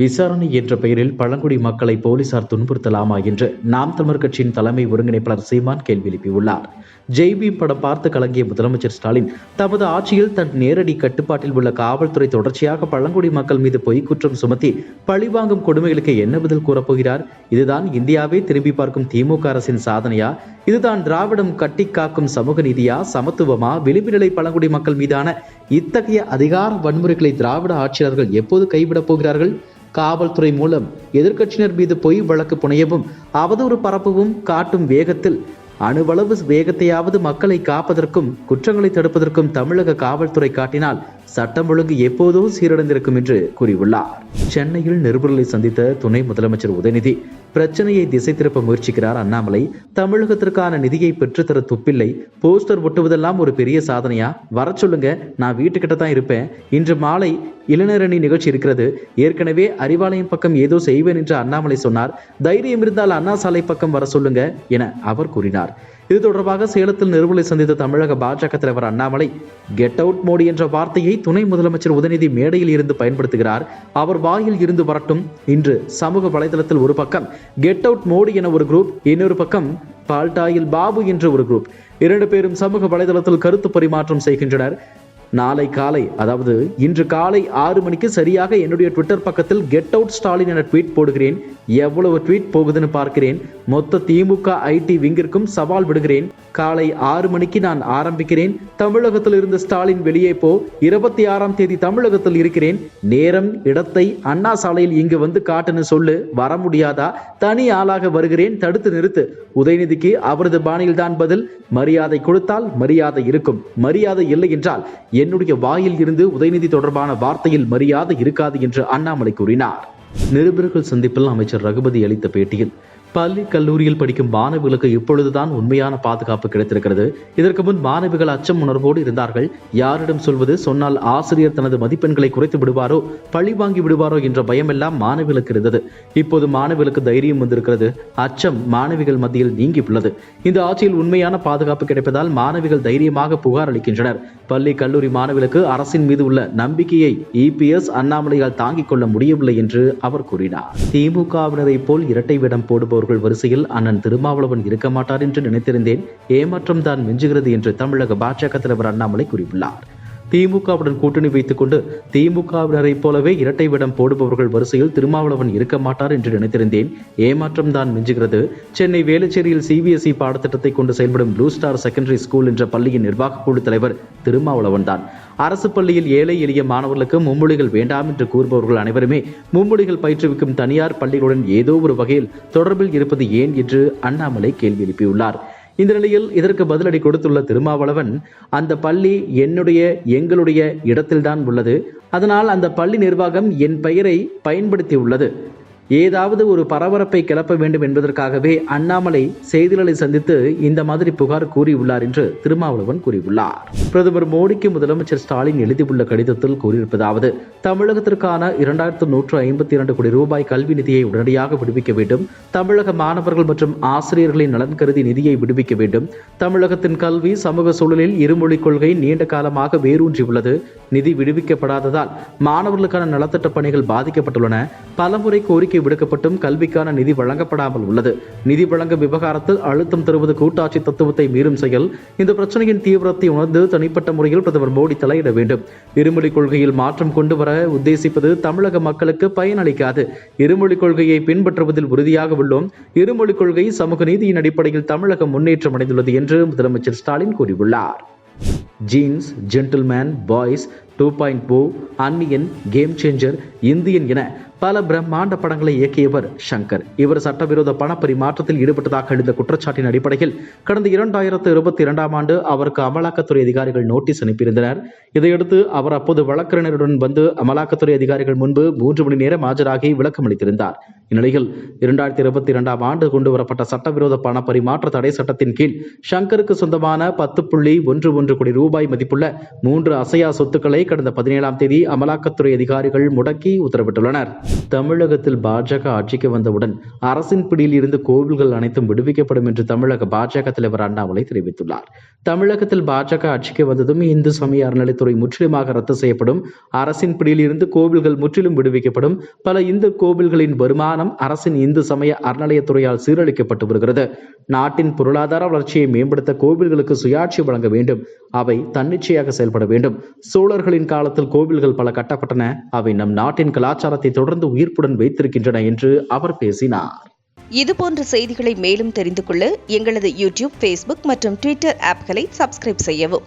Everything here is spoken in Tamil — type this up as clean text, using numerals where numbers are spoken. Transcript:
விசாரணை என்ற பெயரில் பழங்குடி மக்களை போலீசார் துன்புறுத்தலாமா என்று நாம் தமிழர் கட்சியின் தலைமை ஒருங்கிணைப்பாளர் சீமான் கேள்வி எழுப்பியுள்ளார். ஜெய்பி படம் பார்த்து கலங்கிய முதலமைச்சர் ஸ்டாலின் தமது ஆட்சியில் தன் நேரடி கட்டுப்பாட்டில் உள்ள காவல்துறை தொடர்ச்சியாக பழங்குடி மக்கள் மீது பொய் குற்றம் சுமத்தி பழிவாங்கும் கொடுமைகளுக்கு என்ன பதில் கூறப்போகிறார்? இதுதான் இந்தியாவை திரும்பி பார்க்கும் திமுக அரசின் சாதனையா? இதுதான் திராவிடம் கட்டி காக்கும் சமூக நீதியா, சமத்துவமா? விளிம்பு நிலை பழங்குடி மக்கள் மீதான இத்தகைய அதிகார வன்முறைகளை திராவிட ஆட்சியாளர்கள் எப்போது கைவிடப் போகிறார்கள்? காவல்துறை மூலம் எதிர்க்கட்சியினர் மீது பொய் வழக்கு புனையவும் அவதூறு பரப்பவும் காட்டும் வேகத்தில் அணுவளவு வேகத்தையாவது மக்களை காப்பதற்கும் குற்றங்களை தடுப்பதற்கும் தமிழக காவல்துறை காட்டினால் சட்டம் ஒழுங்கு எப்போதோ சீரடைந்திருக்கும் என்று கூறியுள்ளார். சென்னையில் நிருபர்களை சந்தித்த துணை முதலமைச்சர் உதயநிதி பிரச்சனையை திசை திருப்ப முயற்சிக்கிறார் அண்ணாமலை. தமிழகத்திற்கான நிதியை பெற்றுத்தர துப்பில்லை, போஸ்டர் ஒட்டுவதெல்லாம் ஒரு பெரிய சாதனையா? வர சொல்லுங்க, நான் வீட்டுக்கிட்ட தான் இருப்பேன். இன்று மாலை இளைஞரணி நிகழ்ச்சி இருக்கிறது. ஏற்கனவே அறிவாலயம் பக்கம் ஏதோ செய்வேன் என்று அண்ணாமலை சொன்னார். தைரியம் இருந்தால் அண்ணா சாலை பக்கம் வர சொல்லுங்க என அவர் கூறினார். இது தொடர்பாக சேலத்தில் நிருபர்களை சந்தித்த தமிழக பாஜக தலைவர் அண்ணாமலை கெட் அவுட் மோடி என்ற வார்த்தையை துணை முதலமைச்சர் உதயநிதி மேடையில் இருந்து பயன்படுத்துகிறார். அவர் வாயில் இருந்து வரட்டும். இன்று சமூக வலைதளத்தில் ஒரு பக்கம் கெட் அவுட் மோடி என ஒரு குரூப், இன்னொரு பக்கம் பால்டாயில் பாபு என்ற ஒரு குரூப், இரண்டு பேரும் சமூக வலைதளத்தில் கருத்து பரிமாற்றம் செய்கின்றனர். நாளை காலை, அதாவது இன்று காலை 6 மணிக்கு சரியாக என்னுடைய ட்விட்டர் பக்கத்தில் கெட் அவுட் ஸ்டாலின் என ட்வீட் போடுகிறேன். எவ்வளவு ட்வீட் போகுதுன்னு பார்க்கிறேன். மொத்த திமுக ஐடி விங்கிற்கும் சவால் விடுகிறேன். காலை 6 மணிக்கு நான் ஆரம்பிக்கிறேன். தமிழகத்தில் இருந்து ஸ்டாலின் வெளியே போ. 26ஆம் தேதி தமிழகத்தில் இருக்கிறேன். நேரம் இடத்தை அண்ணா சாலையில் இங்கு வந்து காட்டுன்னு சொல்லு. வர முடியாதா? தனி ஆளாக வருகிறேன், தடுத்து நிறுத்து. உதயநிதிக்கு அவரது பாணியில் தான் பதில். மரியாதை கொடுத்தால் மரியாதை இருக்கும், மரியாதை இல்லை என்றால் என்னுடைய வாயில் இருந்து உதயநிதி தொடர்பான வார்த்தையில் மரியாதை இருக்காது என்று அண்ணாமலை கூறினார். நிருபர்கள் சந்திப்பில் அமைச்சர் ரகுபதி அளித்த பேட்டியில் பள்ளி கல்லூரியில் படிக்கும் மாணவிகளுக்கு இப்பொழுதுதான் உண்மையான பாதுகாப்பு கிடைத்திருக்கிறது. இதற்கு முன் மாணவிகள் அச்சம் உணர்வோடு இருந்தார்கள். யாரிடம் சொல்வது? சொன்னால் ஆசிரியர் தனது மதிப்பெண்களை குறைத்து விடுவாரோ, பழி வாங்கி விடுவாரோ என்ற பயமெல்லாம் மாணவிகளுக்கு இருந்தது. இப்போது மாணவிகளுக்கு தைரியம் வந்திருக்கிறது. அச்சம் மாணவிகள் மத்தியில் நீங்கியுள்ளது. இந்த ஆட்சியில் உண்மையான பாதுகாப்பு கிடைப்பதால் மாணவிகள் தைரியமாக புகார் அளிக்கின்றனர். பள்ளி கல்லூரி மாணவிகளுக்கு அரசின் மீது உள்ள நம்பிக்கையை EPS அண்ணாமலையால் தாங்கிக் கொள்ள முடியவில்லை என்று அவர் கூறினார். திமுகவினரை போல் இரட்டை வேடம் போடுபவர் வரிசையில் அண்ணன் திருமாவளவன் இருக்க மாட்டார் என்று நினைத்திருந்தேன். ஏமாற்றம் தான் மிஞ்சுகிறது என்று தமிழக பாஜக தலைவர் அண்ணாமலை கூறியுள்ளார். திமுகவுடன் கூட்டணி வைத்துக் கொண்டு திமுகவினரை போலவே இரட்டை வேடம் போடுபவர்கள் வரிசையில் திருமாவளவன் இருக்க மாட்டார் என்று நினைத்திருந்தேன். ஏமாற்றம் தான் மிஞ்சுகிறது. சென்னை வேளச்சேரியில் CBSE பாடத்திட்டத்தை கொண்டு செயல்படும் ப்ளூ ஸ்டார் செகண்டரி ஸ்கூல் என்ற பள்ளியின் நிர்வாக குழு தலைவர் திருமாவளவன் தான். அரசு பள்ளியில் ஏழை எளிய மாணவர்களுக்கு மும்மொழிகள் வேண்டாம் என்று கூறுபவர்கள் அனைவருமே மும்மொழிகள் பயிற்றுவிக்கும் தனியார் பள்ளிகளுடன் ஏதோ ஒரு வகையில் தொடர்பில் இருப்பது ஏன் என்று அண்ணாமலை கேள்வி எழுப்பியுள்ளார். இந்த நிலையில் இதற்கு பதிலடி கொடுத்துள்ள திருமாவளவன், அந்த பள்ளி எங்களுடைய இடத்தில்தான் உள்ளது. அதனால் அந்த பள்ளி நிர்வாகம் என் பெயரை பயன்படுத்தி உள்ளது. ஏதாவது ஒரு பரபரப்பை கிளப்ப வேண்டும் என்பதற்காகவே அண்ணாமலை செய்திகளை சந்தித்து இந்த மாதிரி புகார் கூறியுள்ளார் என்று திருமாவளவன் கூறியுள்ளார். பிரதமர் மோடிக்கு முதலமைச்சர் ஸ்டாலின் எழுதியுள்ள கடிதத்தில் கூறியிருப்பதாவது: தமிழகத்திற்கான 2152 கோடி ரூபாய் கல்வி நிதியை உடனடியாக விடுவிக்க வேண்டும். தமிழக மாணவர்கள் மற்றும் ஆசிரியர்களின் நலன் கருதி நிதியை விடுவிக்க வேண்டும். தமிழகத்தின் கல்வி சமூக சூழலில் இருமொழிக் கொள்கை நீண்ட காலமாக வேரூன்றியுள்ளது. நிதி விடுவிக்கப்படாததால் மாணவர்களுக்கான நலத்திட்ட பணிகள் பாதிக்கப்பட்டுள்ளன. பலமுறை கோரிக்கை விடுக்கப்பட்டும் கல்விக்கான நிதி வழங்கப்படாமல் உள்ளது. நிதி வழங்க விவகாரத்தில் அழுத்தம் தருவது கூட்டாட்சி தத்துவத்தை மீறும் செயல். இந்த பிரச்சனையின் தீவிரத்தை உணர்ந்து தனிப்பட்ட முறையில் பிரதமர் மோடி தலையிட வேண்டும். இருமொழிக் கொள்கையில் மாற்றம் கொண்டு வர உத்தேசிப்பது தமிழக மக்களுக்கு பயனளிக்காது. இருமொழிக் கொள்கையை பின்பற்றுவதில் உறுதியாக உள்ளோம். இருமொழிக் கொள்கை சமூக நீதியின் அடிப்படையில் தமிழகம் முன்னேற்றம் அடைந்துள்ளது என்று முதலமைச்சர் ஸ்டாலின் கூறியுள்ளார். ஜீன்ஸ், ஜென்டில்மேன், பாய்ஸ், 2.0, அன்னியன், கேம் சேஞ்சர், இந்தியன் என பல பிரம்மாண்ட படங்களை இயக்கியவர் ஷங்கர். இவர் சட்டவிரோத பண பரிமாற்றத்தில் ஈடுபட்டதாக எழுந்த குற்றச்சாட்டின் அடிப்படையில் கடந்த 2022ஆம் ஆண்டு அவருக்கு அமலாக்கத்துறை அதிகாரிகள் நோட்டீஸ் அனுப்பியிருந்தனர். இதையடுத்து அவர் அப்போது வழக்கறிஞருடன் வந்து அமலாக்கத்துறை அதிகாரிகள் முன்பு 3 மணி நேரம் ஆஜராகி விளக்கம் அளித்திருந்தார். இந்நிலையில் 2022ஆம் ஆண்டு கொண்டுவரப்பட்ட சட்டவிரோத பண பரிமாற்ற தடை சட்டத்தின் கீழ் ஷங்கருக்கு சொந்தமான 10.11 கோடி ரூபாய் மதிப்புள்ள 3 அசையா சொத்துக்களை கடந்த 17ஆம் தேதி அமலாக்கத்துறை அதிகாரிகள் முடக்கி உத்தரவிட்டுள்ளனர். தமிழகத்தில் பாஜக ஆட்சிக்கு வந்தவுடன் அரசின் பிடியில் இருந்து கோவில்கள் அனைத்தும் விடுவிக்கப்படும் என்று தமிழக பாஜக தலைவர் அண்ணாமலை தெரிவித்துள்ளார். தமிழகத்தில் பாஜக ஆட்சிக்கு வந்ததும் இந்து சமய அறநிலைத்துறை முற்றிலுமாக ரத்து செய்யப்படும். அரசின் பிடியில் இருந்து கோவில்கள் முற்றிலும் விடுவிக்கப்படும். பல இந்து கோவில்களின் வருமானம் அரசின் இந்து சமய அறநிலையத்துறையால் சீரழிக்கப்பட்டு வருகிறது. நாட்டின் பொருளாதார வளர்ச்சியை மேம்படுத்த கோவில்களுக்கு சுயாட்சி வழங்க வேண்டும். அவை தன்னிச்சையாக செயல்பட வேண்டும். சோழர்களின் காலத்தில் கோவில்கள் பல கட்டப்பட்டன. அவை நம் நாட்டின் கலாச்சாரத்தை தொடர்ந்து உயிர்ப்புடன் வைத்திருக்கின்றன என்று அவர் பேசினார். இதுபோன்ற செய்திகளை மேலும் தெரிந்து கொள்ள எங்களது யூடியூப், ஃபேஸ்புக் மற்றும் ட்விட்டர் ஆப்களை சப்ஸ்கிரைப் செய்யவும்.